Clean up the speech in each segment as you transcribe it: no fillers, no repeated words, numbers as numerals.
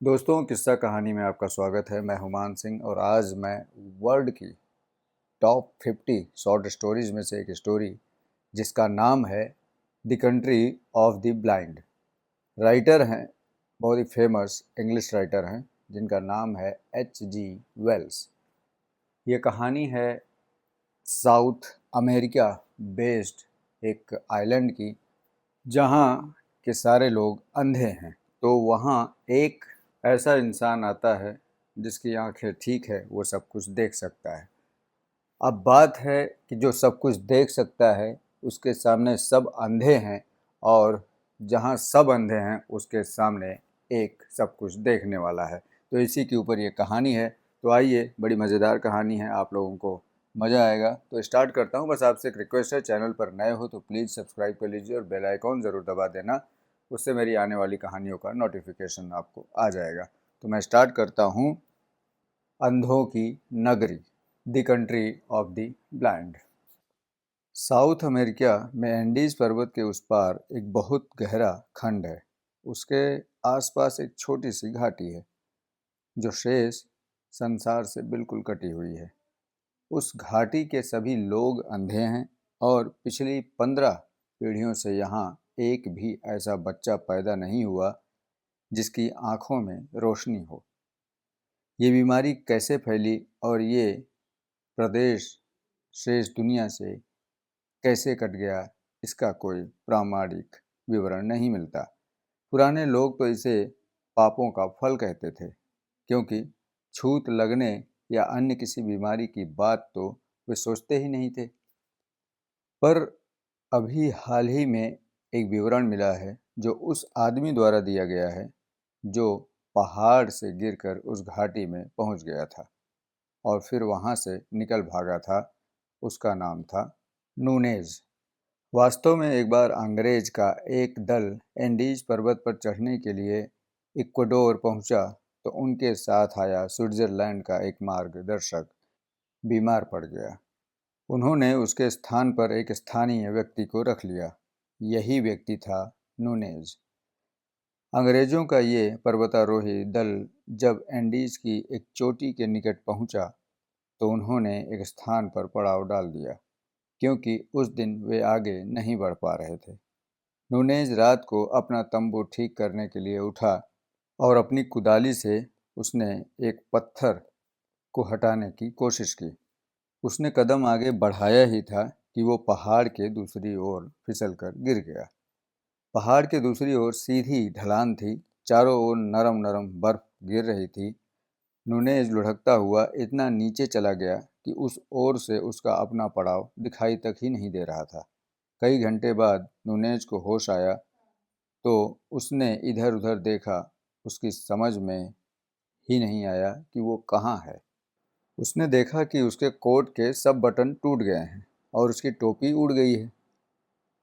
दोस्तों, किस्सा कहानी में आपका स्वागत है। मैं हुमान सिंह और आज मैं वर्ल्ड की टॉप 50 शॉर्ट स्टोरीज में से एक स्टोरी जिसका नाम है the country of the blind. Writer हैं, बहुत ही फेमस इंग्लिश राइटर हैं जिनका नाम है H.G. वेल्स। ये कहानी है साउथ अमेरिका बेस्ड एक आइलैंड की, जहाँ के सारे लोग अंधे हैं। तो वहाँ एक ऐसा इंसान आता है जिसकी आंखें ठीक है, वो सब कुछ देख सकता है। अब बात है कि जो सब कुछ देख सकता है उसके सामने सब अंधे हैं, और जहाँ सब अंधे हैं उसके सामने एक सब कुछ देखने वाला है। तो इसी के ऊपर ये कहानी है। तो आइए, बड़ी मज़ेदार कहानी है, आप लोगों को मज़ा आएगा। तो स्टार्ट करता हूँ। बस आपसे एक रिक्वेस्ट है, चैनल पर नए हो तो प्लीज़ सब्सक्राइब कर लीजिए और बेल आइकॉन ज़रूर दबा देना, उससे मेरी आने वाली कहानियों का नोटिफिकेशन आपको आ जाएगा। तो मैं स्टार्ट करता हूँ। अंधों की नगरी, the country of the blind. South America में एंडीज पर्वत के उस पार एक बहुत गहरा खंड है। उसके आसपास एक छोटी सी घाटी है जो शेष संसार से बिल्कुल कटी हुई है। उस घाटी के सभी लोग अंधे हैं और पिछली 15 पीढ़ियों से यहाँ एक भी ऐसा बच्चा पैदा नहीं हुआ जिसकी आंखों में रोशनी हो। ये बीमारी कैसे फैली और ये प्रदेश शेष दुनिया से कैसे कट गया, इसका कोई प्रामाणिक विवरण नहीं मिलता। पुराने लोग तो इसे पापों का फल कहते थे, क्योंकि छूत लगने या अन्य किसी बीमारी की बात तो वे सोचते ही नहीं थे। पर अभी हाल ही में एक विवरण मिला है जो उस आदमी द्वारा दिया गया है जो पहाड़ से गिरकर उस घाटी में पहुंच गया था और फिर वहां से निकल भागा था। उसका नाम था नूनेज। वास्तव में एक बार अंग्रेज का एक दल एंडीज पर्वत पर चढ़ने के लिए इक्वाडोर पहुंचा तो उनके साथ आया स्विट्जरलैंड का एक मार्गदर्शक बीमार पड़ गया। उन्होंने उसके स्थान पर एक स्थानीय व्यक्ति को रख लिया। यही व्यक्ति था नूनेज। अंग्रेजों का ये पर्वतारोही दल जब एंडीज की एक चोटी के निकट पहुंचा तो उन्होंने एक स्थान पर पड़ाव डाल दिया, क्योंकि उस दिन वे आगे नहीं बढ़ पा रहे थे। नूनेज रात को अपना तंबू ठीक करने के लिए उठा और अपनी कुदाली से उसने एक पत्थर को हटाने की कोशिश की। उसने कदम आगे बढ़ाया ही था कि वो पहाड़ के दूसरी ओर फिसलकर गिर गया। पहाड़ के दूसरी ओर सीधी ढलान थी, चारों ओर नरम नरम बर्फ गिर रही थी। नूनेज लुढ़कता हुआ इतना नीचे चला गया कि उस ओर से उसका अपना पड़ाव दिखाई तक ही नहीं दे रहा था। कई घंटे बाद नूनेज को होश आया तो उसने इधर उधर देखा। उसकी समझ में ही नहीं आया कि वो कहाँ है। उसने देखा कि उसके कोट के सब बटन टूट गए हैं और उसकी टोपी उड़ गई है।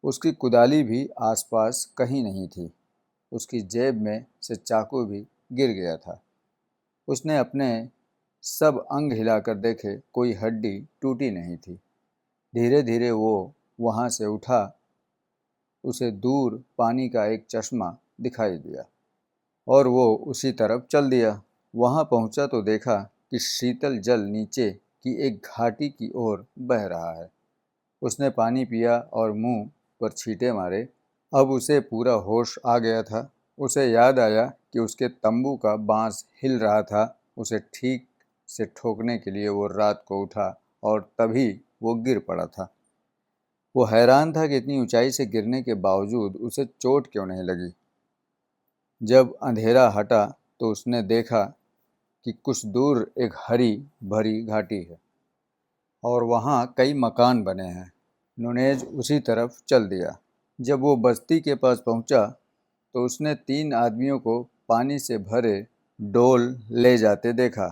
उसकी कुदाली भी आसपास कहीं नहीं थी। उसकी जेब में से चाकू भी गिर गया था। उसने अपने सब अंग हिलाकर देखे, कोई हड्डी टूटी नहीं थी। धीरे धीरे वो वहाँ से उठा। उसे दूर पानी का एक चश्मा दिखाई दिया और वो उसी तरफ चल दिया। वहाँ पहुँचा तो देखा कि शीतल जल नीचे की एक घाटी की ओर बह रहा है। उसने पानी पिया और मुंह पर छींटे मारे। अब उसे पूरा होश आ गया था। उसे याद आया कि उसके तंबू का बांस हिल रहा था। उसे ठीक से ठोकने के लिए वो रात को उठा और तभी वो गिर पड़ा था। वो हैरान था कि इतनी ऊंचाई से गिरने के बावजूद उसे चोट क्यों नहीं लगी। जब अंधेरा हटा तो उसने देखा कि कुछ दूर एक हरी भरी घाटी है और वहाँ कई मकान बने हैं। नूनेज उसी तरफ चल दिया। जब वो बस्ती के पास पहुँचा तो उसने 3 आदमियों को पानी से भरे डोल ले जाते देखा।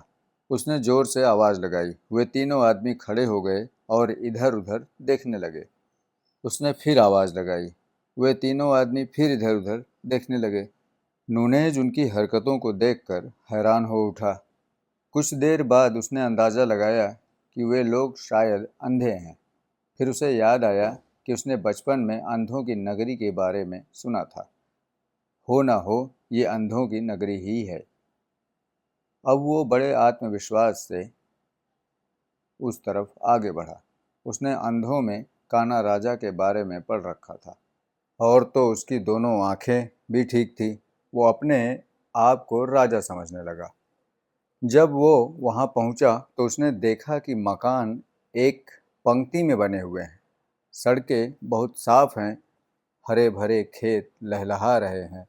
उसने जोर से आवाज़ लगाई। वे तीनों आदमी खड़े हो गए और इधर उधर देखने लगे। उसने फिर आवाज़ लगाई। वे तीनों आदमी फिर इधर उधर देखने लगे। नूनेज उनकी हरकतों को देखकर हैरान हो उठा। कुछ देर बाद उसने अंदाज़ा लगाया कि वे लोग शायद अंधे हैं। फिर उसे याद आया कि उसने बचपन में अंधों की नगरी के बारे में सुना था। हो ना हो ये अंधों की नगरी ही है। अब वो बड़े आत्मविश्वास से उस तरफ आगे बढ़ा। उसने अंधों में कान्हा राजा के बारे में पढ़ रखा था और तो उसकी दोनों आंखें भी ठीक थी। वो अपने आप को राजा समझने लगा। जब वो वहां पहुंचा तो उसने देखा कि मकान एक पंक्ति में बने हुए हैं, सड़कें बहुत साफ हैं, हरे भरे खेत लहलहा रहे हैं।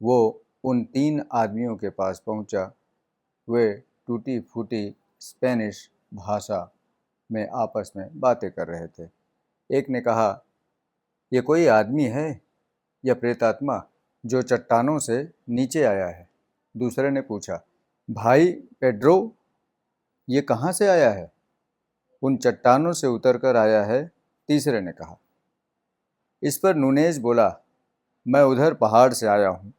वो उन 3 आदमियों के पास पहुंचा। वे टूटी फूटी स्पेनिश भाषा में आपस में बातें कर रहे थे। एक ने कहा, ये कोई आदमी है या प्रेतात्मा जो चट्टानों से नीचे आया है? दूसरे ने पूछा, भाई पेड्रो, ये कहाँ से आया है? उन चट्टानों से उतरकर आया है, तीसरे ने कहा। इस पर नूनेज बोला, मैं उधर पहाड़ से आया हूँ।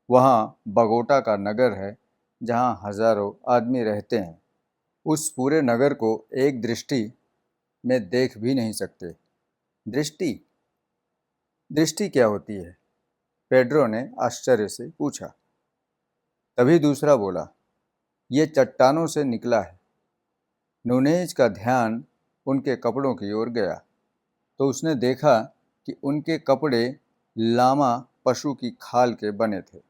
वहाँ बगोटा का नगर है जहाँ हजारों आदमी रहते हैं। उस पूरे नगर को एक दृष्टि में देख भी नहीं सकते। दृष्टि? दृष्टि क्या होती है? पेड्रो ने आश्चर्य से पूछा। तभी दूसरा बोला, ये चट्टानों से निकला है। नूनेज का ध्यान उनके कपड़ों की ओर गया तो उसने देखा कि उनके कपड़े लामा पशु की खाल के बने थे।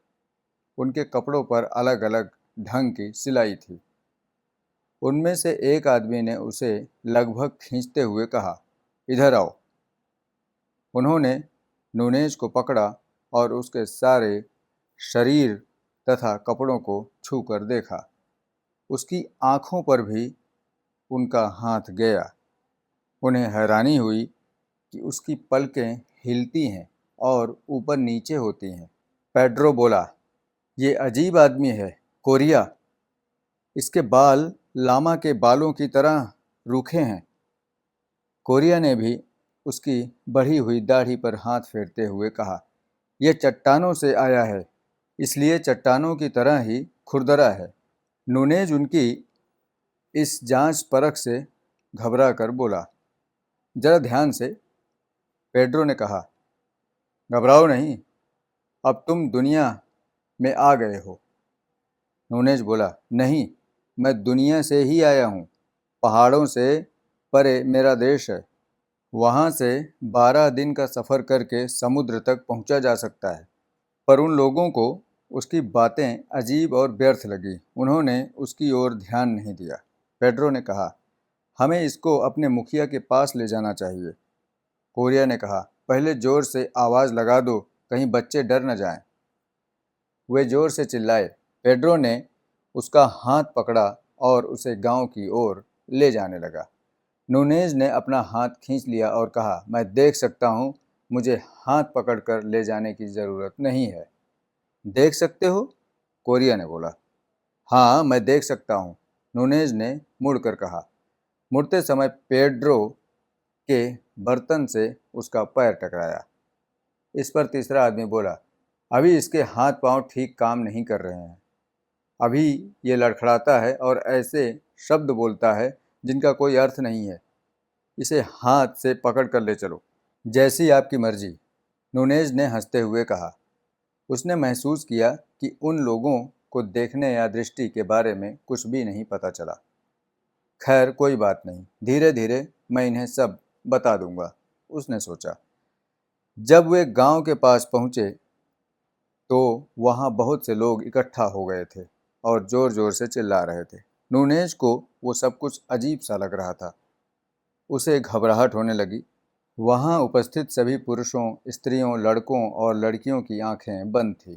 उनके कपड़ों पर अलग अलग ढंग की सिलाई थी। उनमें से एक आदमी ने उसे लगभग खींचते हुए कहा, इधर आओ। उन्होंने नूनेज को पकड़ा और उसके सारे शरीर तथा कपड़ों को छूकर देखा। उसकी आंखों पर भी उनका हाथ गया। उन्हें हैरानी हुई कि उसकी पलकें हिलती हैं और ऊपर नीचे होती हैं। पेड्रो बोला, ये अजीब आदमी है, कोरिया। इसके बाल लामा के बालों की तरह रूखे हैं। कोरिया ने भी उसकी बढ़ी हुई दाढ़ी पर हाथ फेरते हुए कहा, यह चट्टानों से आया है, इसलिए चट्टानों की तरह ही खुरदरा है। नूनेज उनकी इस जांच परख से घबरा कर बोला, जरा ध्यान से। पेड्रो ने कहा, घबराओ नहीं, अब तुम दुनिया में आ गए हो। नूनेज बोला, नहीं, मैं दुनिया से ही आया हूँ। पहाड़ों से परे मेरा देश है। वहाँ से 12 दिन का सफ़र करके समुद्र तक पहुँचा जा सकता है। पर उन लोगों को उसकी बातें अजीब और व्यर्थ लगी। उन्होंने उसकी ओर ध्यान नहीं दिया। पेड्रो ने कहा, हमें इसको अपने मुखिया के पास ले जाना चाहिए। कोरिया ने कहा, पहले जोर से आवाज़ लगा दो, कहीं बच्चे डर न जाएं। वे जोर से चिल्लाए। पेड्रो ने उसका हाथ पकड़ा और उसे गांव की ओर ले जाने लगा। नूनेज ने अपना हाथ खींच लिया और कहा, मैं देख सकता हूँ, मुझे हाथ पकड़कर ले जाने की ज़रूरत नहीं है। देख सकते हो? कोरिया ने बोला। हाँ, मैं देख सकता हूँ, नूनेज ने मुड़कर कहा। मुड़ते समय पेड्रो के बर्तन से उसका पैर टकराया। इस पर तीसरा आदमी बोला, अभी इसके हाथ पांव ठीक काम नहीं कर रहे हैं। अभी ये लड़खड़ाता है और ऐसे शब्द बोलता है जिनका कोई अर्थ नहीं है। इसे हाथ से पकड़ कर ले चलो। जैसी आपकी मर्जी, नूनेज ने हंसते हुए कहा। उसने महसूस किया कि उन लोगों को देखने या दृष्टि के बारे में कुछ भी नहीं पता चला। खैर कोई बात नहीं, धीरे धीरे मैं इन्हें सब बता दूंगा, उसने सोचा। जब वे गांव के पास पहुंचे तो वहां बहुत से लोग इकट्ठा हो गए थे और जोर जोर से चिल्ला रहे थे। नूनेज को वो सब कुछ अजीब सा लग रहा था। उसे घबराहट होने लगी। वहां उपस्थित सभी पुरुषों, स्त्रियों, लड़कों और लड़कियों की आंखें बंद थीं।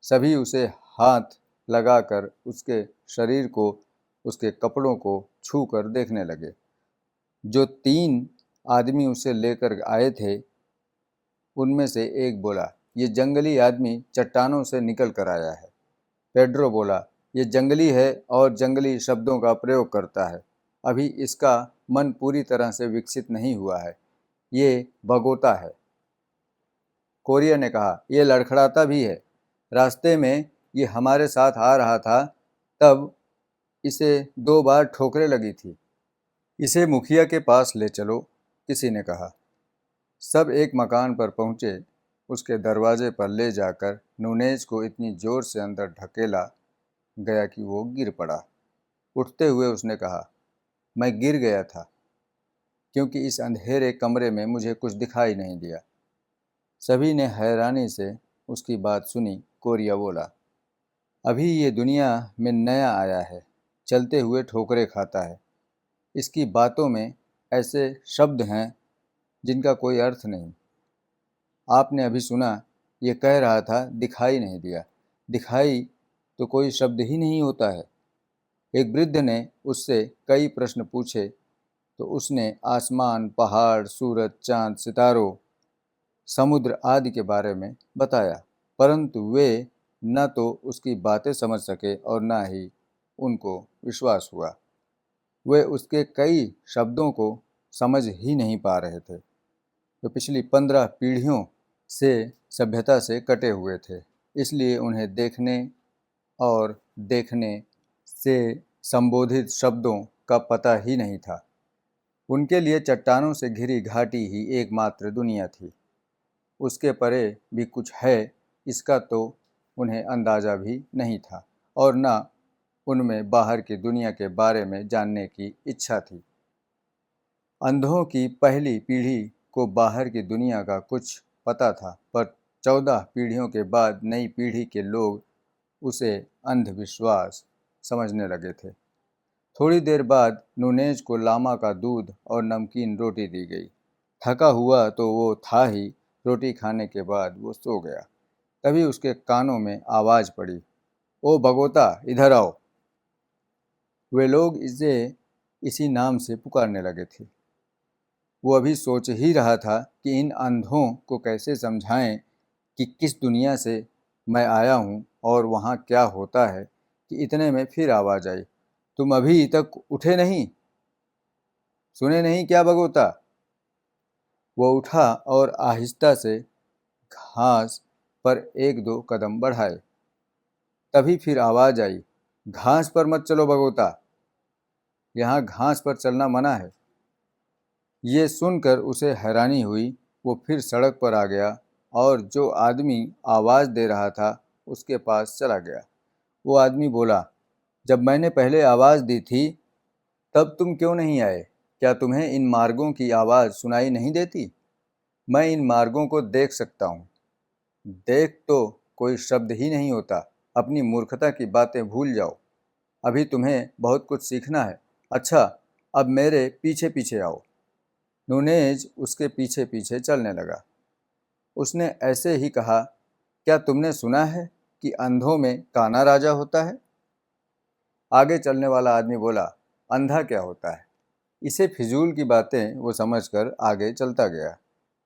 सभी उसे हाथ लगाकर उसके शरीर को, उसके कपड़ों को छूकर देखने लगे। जो 3 आदमी उसे लेकर आए थे उनमें से एक बोला, ये जंगली आदमी चट्टानों से निकल कर आया है। पेड्रो बोला, ये जंगली है और जंगली शब्दों का प्रयोग करता है। अभी इसका मन पूरी तरह से विकसित नहीं हुआ है। ये भगोता है। कोरिया ने कहा, यह लड़खड़ाता भी है। रास्ते में ये हमारे साथ आ रहा था, तब इसे 2 बार ठोकरें लगी थी। इसे मुखिया के पास ले चलो, किसी ने कहा। सब एक मकान पर पहुंचे। उसके दरवाजे पर ले जाकर नूनेज को इतनी जोर से अंदर ढकेला गया कि वो गिर पड़ा। उठते हुए उसने कहा, मैं गिर गया था क्योंकि इस अंधेरे कमरे में मुझे कुछ दिखाई नहीं दिया। सभी ने हैरानी से उसकी बात सुनी। कोरिया बोला, अभी ये दुनिया में नया आया है, चलते हुए ठोकरें खाता है। इसकी बातों में ऐसे शब्द हैं जिनका कोई अर्थ नहीं। आपने अभी सुना, ये कह रहा था दिखाई नहीं दिया। दिखाई तो कोई शब्द ही नहीं होता है। एक वृद्ध ने उससे कई प्रश्न पूछे तो उसने आसमान, पहाड़, सूरज, चांद, सितारों, समुद्र आदि के बारे में बताया, परंतु वे न तो उसकी बातें समझ सके और न ही उनको विश्वास हुआ। वे उसके कई शब्दों को समझ ही नहीं पा रहे थे। वे पिछली 15 पीढ़ियों से सभ्यता से कटे हुए थे, इसलिए उन्हें देखने और देखने से संबोधित शब्दों का पता ही नहीं था। उनके लिए चट्टानों से घिरी घाटी ही एकमात्र दुनिया थी। उसके परे भी कुछ है, इसका तो उन्हें अंदाज़ा भी नहीं था और न उनमें बाहर की दुनिया के बारे में जानने की इच्छा थी। अंधों की पहली पीढ़ी को बाहर की दुनिया का कुछ पता था, पर 14 पीढ़ियों के बाद नई पीढ़ी के लोग उसे अंधविश्वास समझने लगे थे। थोड़ी देर बाद नूनेज को लामा का दूध और नमकीन रोटी दी गई। थका हुआ तो वो था ही, रोटी खाने के बाद वो सो गया। तभी उसके कानों में आवाज़ पड़ी, ओ भगोता, इधर आओ। वे लोग इसे इसी नाम से पुकारने लगे थे। वो अभी सोच ही रहा था कि इन अंधों को कैसे समझाएं कि किस दुनिया से मैं आया हूँ और वहाँ क्या होता है, कि इतने में फिर आवाज़ आई, तुम अभी तक उठे नहीं? सुने नहीं क्या भगोता? वो उठा और आहिस्ता से घास पर एक दो कदम बढ़ाए। तभी फिर आवाज़ आई, घास पर मत चलो भगोता, यहाँ घास पर चलना मना है। ये सुनकर उसे हैरानी हुई। वो फिर सड़क पर आ गया और जो आदमी आवाज़ दे रहा था उसके पास चला गया। वो आदमी बोला, जब मैंने पहले आवाज़ दी थी तब तुम क्यों नहीं आए? क्या तुम्हें इन मार्गों की आवाज़ सुनाई नहीं देती? मैं इन मार्गों को देख सकता हूँ। देख तो कोई शब्द ही नहीं होता। अपनी मूर्खता की बातें भूल जाओ। अभी तुम्हें बहुत कुछ सीखना है। अच्छा, अब मेरे पीछे पीछे आओ। नूनेज उसके पीछे पीछे चलने लगा। उसने ऐसे ही कहा, क्या तुमने सुना है कि अंधों में काना राजा होता है? आगे चलने वाला आदमी बोला, अंधा क्या होता है? इसे फिजूल की बातें वो समझकर आगे चलता गया।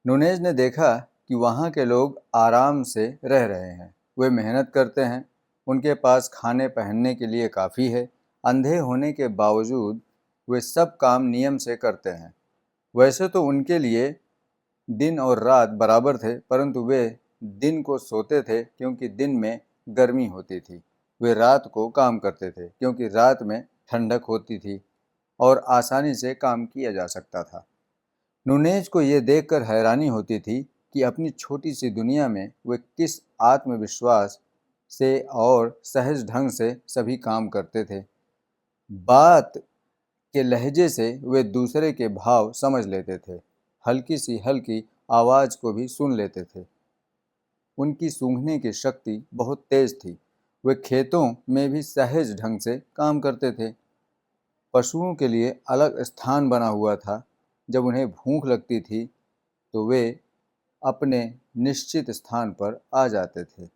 नूनेज ने देखा कि वहाँ के लोग आराम से रह रहे हैं। वे मेहनत करते हैं, उनके पास खाने पहनने के लिए काफ़ी है। अंधे होने के बावजूद वे सब काम नियम से करते हैं। वैसे तो उनके लिए दिन और रात बराबर थे, परंतु वे दिन को सोते थे क्योंकि दिन में गर्मी होती थी। वे रात को काम करते थे क्योंकि रात में ठंडक होती थी और आसानी से काम किया जा सकता था। नूनेज को ये देखकर हैरानी होती थी कि अपनी छोटी सी दुनिया में वे किस आत्मविश्वास से और सहज ढंग से सभी काम करते थे। बात के लहजे से वे दूसरे के भाव समझ लेते थे, हल्की सी हल्की आवाज़ को भी सुन लेते थे। उनकी सूंघने की शक्ति बहुत तेज थी। वे खेतों में भी सहज ढंग से काम करते थे। पशुओं के लिए अलग स्थान बना हुआ था। जब उन्हें भूख लगती थी तो वे अपने निश्चित स्थान पर आ जाते थे।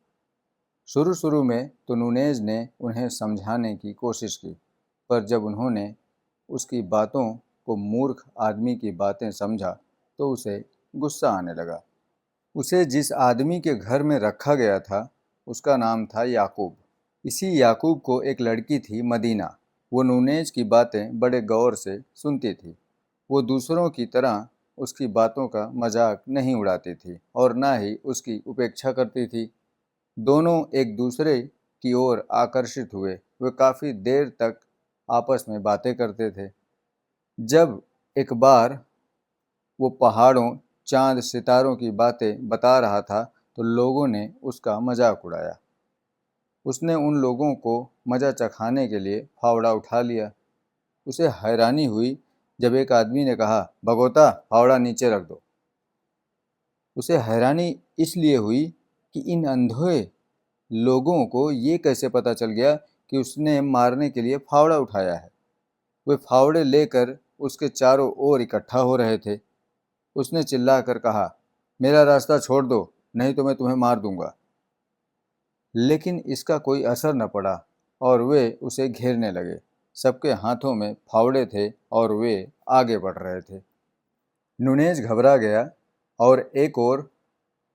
शुरू शुरू में तो नूनेज ने उन्हें समझाने की कोशिश की, पर जब उन्होंने उसकी बातों को मूर्ख आदमी की बातें समझा तो उसे गुस्सा आने लगा। उसे जिस आदमी के घर में रखा गया था उसका नाम था याकूब। इसी याकूब को एक लड़की थी, मदीना। वो नूनेज की बातें बड़े गौर से सुनती थी। वो दूसरों की तरह उसकी बातों का मजाक नहीं उड़ाती थी और न ही उसकी उपेक्षा करती थी। दोनों एक दूसरे की ओर आकर्षित हुए। वे काफ़ी देर तक आपस में बातें करते थे। जब एक बार वो पहाड़ों, चांद, सितारों की बातें बता रहा था तो लोगों ने उसका मजाक उड़ाया। उसने उन लोगों को मज़ा चखाने के लिए फावड़ा उठा लिया। उसे हैरानी हुई जब एक आदमी ने कहा, भगोता, फावड़ा नीचे रख दो। उसे हैरानी इसलिए हुई कि इन अंधे लोगों को ये कैसे पता चल गया कि उसने मारने के लिए फावड़ा उठाया है। वे फावड़े लेकर उसके चारों ओर इकट्ठा हो रहे थे। उसने चिल्लाकर कहा, मेरा रास्ता छोड़ दो, नहीं तो मैं तुम्हें मार दूंगा। लेकिन इसका कोई असर न पड़ा और वे उसे घेरने लगे। सबके हाथों में फावड़े थे और वे आगे बढ़ रहे थे। नुनेज घबरा गया और एक ओर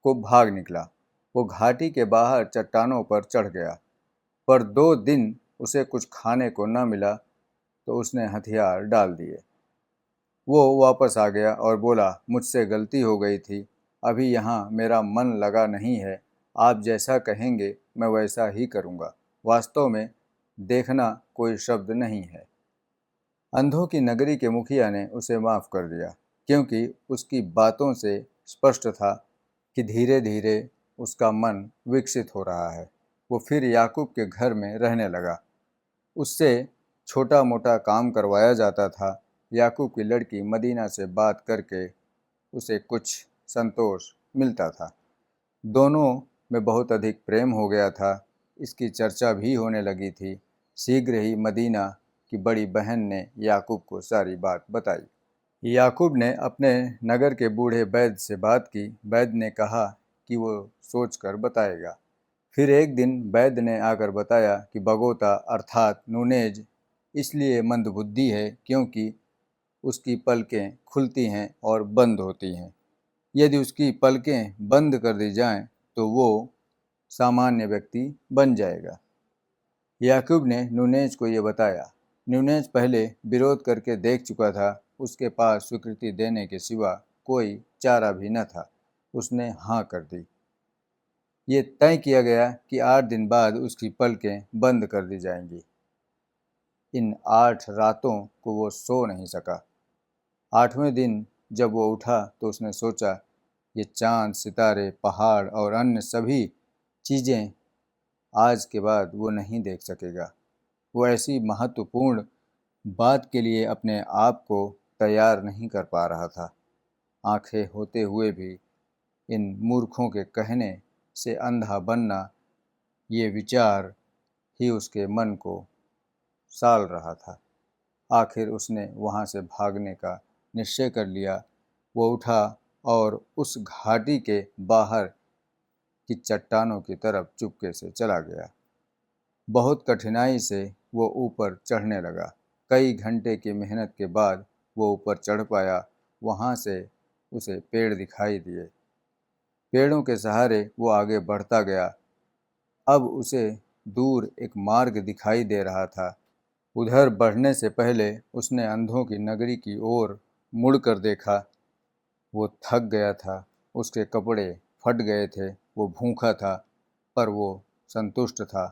को भाग निकला। वो घाटी के बाहर चट्टानों पर चढ़ गया, पर 2 दिन उसे कुछ खाने को न मिला तो उसने हथियार डाल दिए। वो वापस आ गया और बोला, मुझसे गलती हो गई थी, अभी यहाँ मेरा मन लगा नहीं है, आप जैसा कहेंगे मैं वैसा ही करूँगा। वास्तव में देखना कोई शब्द नहीं है। अंधों की नगरी के मुखिया ने उसे माफ़ कर दिया, क्योंकि उसकी बातों से स्पष्ट था कि धीरे धीरे उसका मन विकसित हो रहा है। वो फिर याकूब के घर में रहने लगा। उससे छोटा मोटा काम करवाया जाता था। याकूब की लड़की मदीना से बात करके उसे कुछ संतोष मिलता था। दोनों में बहुत अधिक प्रेम हो गया था। इसकी चर्चा भी होने लगी थी। शीघ्र ही मदीना की बड़ी बहन ने याकूब को सारी बात बताई। याकूब ने अपने नगर के बूढ़े वैद्य से बात की। वैद्य ने कहा कि वो सोचकर बताएगा। फिर एक दिन वैद्य ने आकर बताया कि बगोता अर्थात नूनेज इसलिए मंदबुद्धि है क्योंकि उसकी पलकें खुलती हैं और बंद होती हैं। यदि उसकी पलकें बंद कर दी जाएं तो वो सामान्य व्यक्ति बन जाएगा। याकूब ने नूनेज को ये बताया। नूनेज पहले विरोध करके देख चुका था। उसके पास स्वीकृति देने के सिवा कोई चारा भी न था। उसने हाँ कर दी। ये तय किया गया कि 8 दिन बाद उसकी पलकें बंद कर दी जाएंगी। इन 8 रातों को वो सो नहीं सका। 8वें दिन जब वो उठा तो उसने सोचा, ये चांद, सितारे, पहाड़ और अन्य सभी चीज़ें आज के बाद वो नहीं देख सकेगा। वो ऐसी महत्वपूर्ण बात के लिए अपने आप को तैयार नहीं कर पा रहा था। आंखें होते हुए भी इन मूर्खों के कहने से अंधा बनना, ये विचार ही उसके मन को साल रहा था। आखिर उसने वहाँ से भागने का निश्चय कर लिया। वो उठा और उस घाटी के बाहर की चट्टानों की तरफ चुपके से चला गया। बहुत कठिनाई से वो ऊपर चढ़ने लगा। कई घंटे की मेहनत के बाद वो ऊपर चढ़ पाया। वहाँ से उसे पेड़ दिखाई दिए। पेड़ों के सहारे वो आगे बढ़ता गया। अब उसे दूर एक मार्ग दिखाई दे रहा था। उधर बढ़ने से पहले उसने अंधों की नगरी की ओर मुड़कर देखा। वो थक गया था। उसके कपड़े फट गए थे। वो भूखा था, पर वो संतुष्ट था।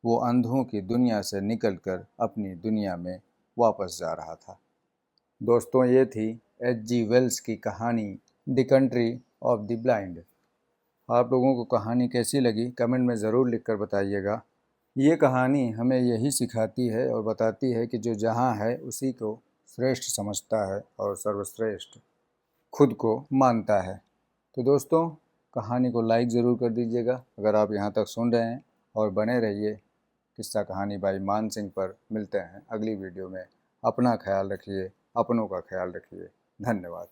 वो अंधों की दुनिया से निकलकर अपनी दुनिया में वापस जा रहा था। दोस्तों, ये थी H.G. वेल्स की कहानी the country of the blind. आप लोगों को कहानी कैसी लगी कमेंट में ज़रूर लिखकर बताइएगा। ये कहानी हमें यही सिखाती है और बताती है कि जो जहाँ है उसी को श्रेष्ठ समझता है और सर्वश्रेष्ठ खुद को मानता है। तो दोस्तों, कहानी को लाइक ज़रूर कर दीजिएगा अगर आप यहाँ तक सुन रहे हैं, और बने रहिए किस्सा कहानी बाई मान सिंह पर। मिलते हैं अगली वीडियो में। अपना ख्याल रखिए, अपनों का ख्याल रखिए। धन्यवाद।